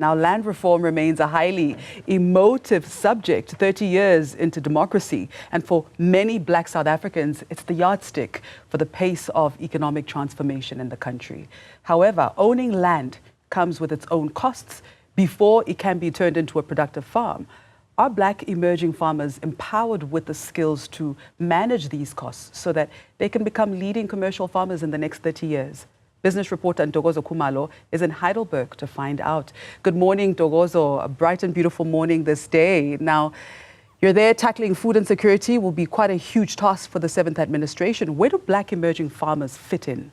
Now, land reform remains a highly emotive subject 30 years into democracy. And for many Black South Africans, it's the yardstick for the pace of economic transformation in the country. However, owning land comes with its own costs before it can be turned into a productive farm. Are Black emerging farmers empowered with the skills to manage these costs so that they can become leading commercial farmers in the next 30 years? Business reporter Ntokozo Khumalo is in Heidelberg to find out. Good morning, Ntokozo. A bright and beautiful morning this day. Now, you're there tackling food insecurity will be quite a huge task for the 7th administration. Where do Black emerging farmers fit in?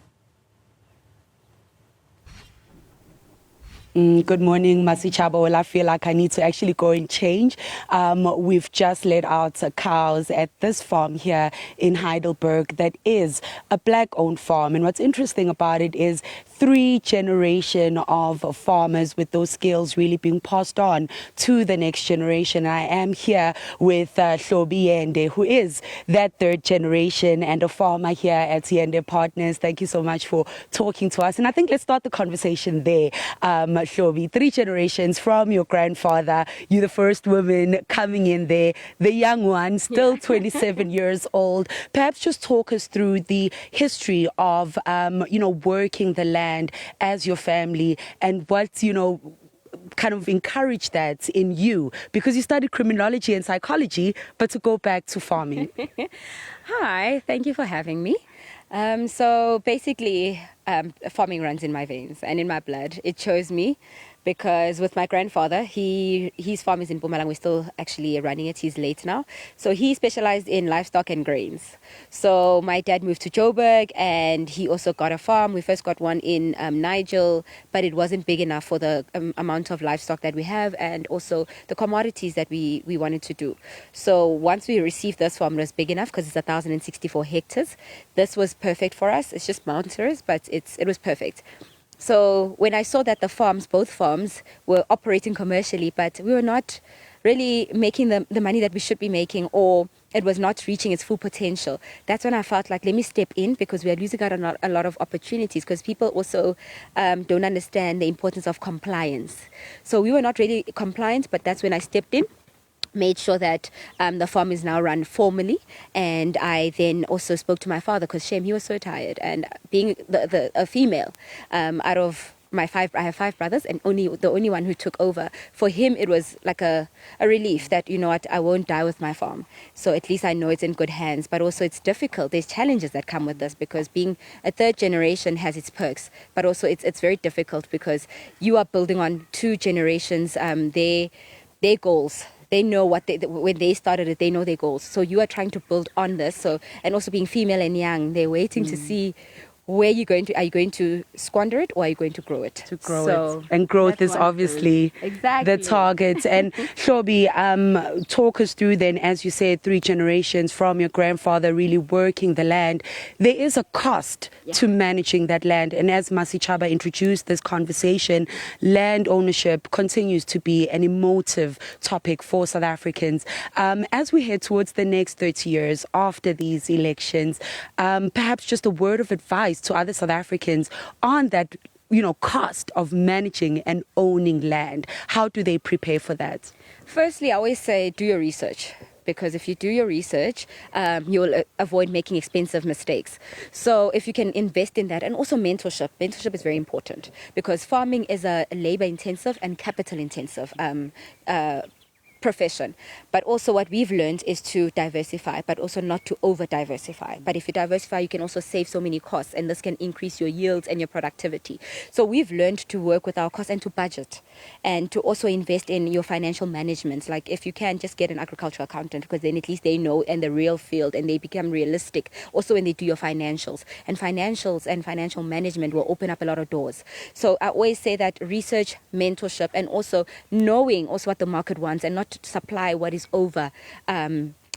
Good morning, Masichaba. Well, I feel like I need to actually go and change. We've just let out cows at this farm here in Heidelberg that is a Black-owned farm. And what's interesting about it is 3 generations of farmers with those skills really being passed on to the next generation. I am here with Hlobi Yende, who is that 3rd generation and a farmer here at Yende Partners. Thank you so much for talking to us. And I think let's start the conversation there. Hlobi, 3 generations from your grandfather. You're the first woman coming in there, the young one, still 27 years old. Perhaps just talk us through the history of, working the land as your family and what, kind of encouraged that in you, because you studied criminology and psychology, but to go back to farming. Hi, thank you for having me. So basically, farming runs in my veins and in my blood. It chose me because with my grandfather, his farm is in Mpumalanga. We're still actually running it. He's late now. So he specialized in livestock and grains. So my dad moved to Joburg and he also got a farm. We first got one in Nigel, but it wasn't big enough for the amount of livestock that we have and also the commodities that we wanted to do. So once we received this farm, it was big enough because it's 1,064 hectares. This was perfect for us. It's just mountainous, but it was perfect. So when I saw that both farms were operating commercially, but we were not really making the money that we should be making, or it was not reaching its full potential, that's when I felt like, let me step in, because we are losing out on a lot of opportunities, because people also don't understand the importance of compliance. So we were not really compliant, but that's when I stepped in, made sure that the farm is now run formally, and I then also spoke to my father because he was so tired, and being a female out of my 5, I have 5 brothers, and the only one who took over. For him, it was like a relief that, you know what, I won't die with my farm. So at least I know it's in good hands. But also it's difficult. There's challenges that come with this, because being a 3rd generation has its perks, but also it's very difficult because you are building on 2 generations, their goals. They know when they started it, they know their goals. So you are trying to build on this. So, and also being female and young, they're waiting to see where are you going to squander it, or are you going to grow it? To grow it. And growth is obviously the target. And Hlobi, talk us through then, as you said, 3 generations from your grandfather really working the land. There is a cost to managing that land. And as Masichaba introduced this conversation, land ownership continues to be an emotive topic for South Africans. As we head towards the next 30 years after these elections, perhaps just a word of advice to other South Africans on that, cost of managing and owning land. How do they prepare for that? Firstly, I always say do your research, because if you do your research, you'll avoid making expensive mistakes. So if you can invest in that, and also mentorship. Mentorship is very important, because farming is a labor-intensive and capital-intensive profession. But also what we've learned is to diversify, but also not to over-diversify. But if you diversify, you can also save so many costs, and this can increase your yields and your productivity. So we've learned to work with our costs and to budget, and to also invest in your financial management. Like if you can, just get an agricultural accountant, because then at least they know in the real field and they become realistic. Also when they do your financials and financial management will open up a lot of doors. So I always say that research, mentorship, and also knowing also what the market wants, and not to supply what is over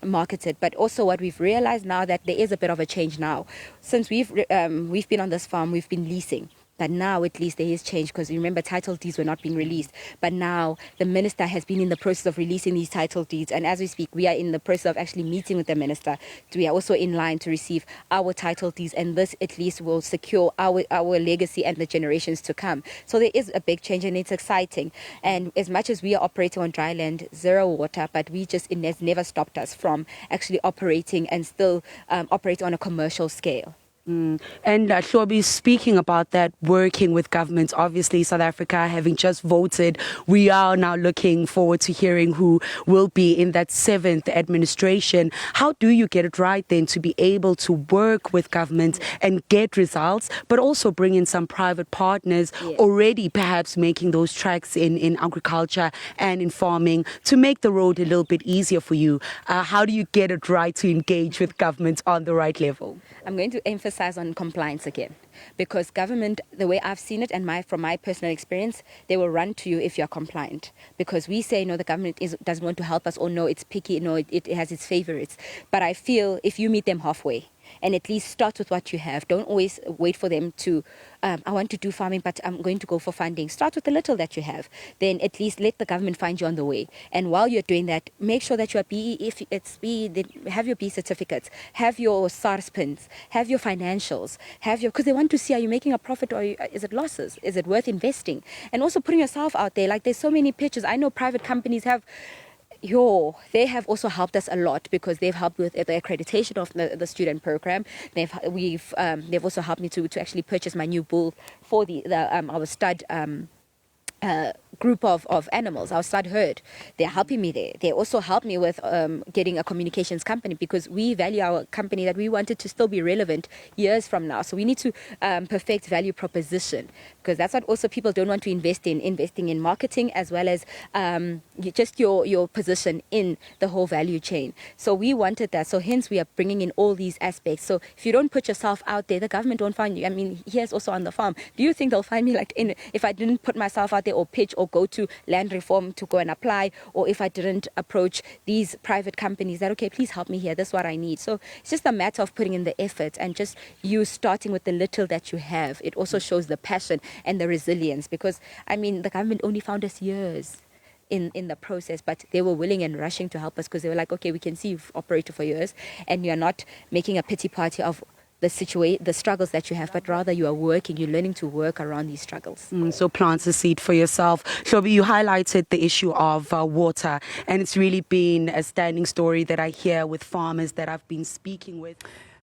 marketed. But also what we've realized now, that there is a bit of a change now. Since we've been on this farm, we've been leasing. But now at least there is change, because remember, title deeds were not being released. But now the minister has been in the process of releasing these title deeds. And as we speak, we are in the process of actually meeting with the minister. We are also in line to receive our title deeds. And this at least will secure our legacy and the generations to come. So there is a big change, and it's exciting. And as much as we are operating on dry land, zero water, but it has never stopped us from actually operating and still operate on a commercial scale. And Hlobi, speaking about that, working with governments, obviously South Africa having just voted, we are now looking forward to hearing who will be in that 7th administration. How do you get it right then to be able to work with governments and get results, but also bring in some private partners already perhaps making those tracks in agriculture and in farming to make the road a little bit easier for you? How do you get it right to engage with governments on the right level? I'm going to emphasize on compliance again, because government, the way I've seen it and from my personal experience, they will run to you if you're compliant, because we say, no, the government doesn't want to help us, or no, it's picky, no, it has its favorites. But I feel if you meet them halfway and at least start with what you have, don't always wait for them to, I want to do farming, but I'm going to go for funding. Start with the little that you have. Then at least let the government find you on the way. And while you're doing that, make sure that you are BE, if it's BE, then have your B certificates, have your SARS pins, have your financials, because they want to see, are you making a profit, or is it losses? Is it worth investing? And also putting yourself out there. Like, there's so many pitches. I know private companies have they have also helped us a lot, because they've helped with the accreditation of the student program. They've also helped me to actually purchase my new bull for our stud group of animals, our stud herd. They're helping me there. They also helped me with getting a communications company, because we value our company that we wanted to still be relevant years from now. So we need to perfect value proposition, because that's what also people don't want to investing in marketing, as well as just your position in the whole value chain. So we wanted that. So hence we are bringing in all these aspects. So if you don't put yourself out there, the government won't find you. I mean, here's also on the farm. Do you think they'll find me if I didn't put myself out there, or pitch, or go to land reform to go and apply, or if I didn't approach these private companies that, okay, please help me here, this is what I need. So it's just a matter of putting in the effort, and just you starting with the little that you have. It also shows the passion and the resilience, because I mean, the government only found us years in the process, but they were willing and rushing to help us, because they were like, okay, we can see you've operated for years, and you're not making a pity party of the struggles that you have, but rather you're learning to work around these struggles. So plant a seed for yourself. Hlobi, you highlighted the issue of water, and it's really been a standing story that I hear with farmers that I've been speaking with.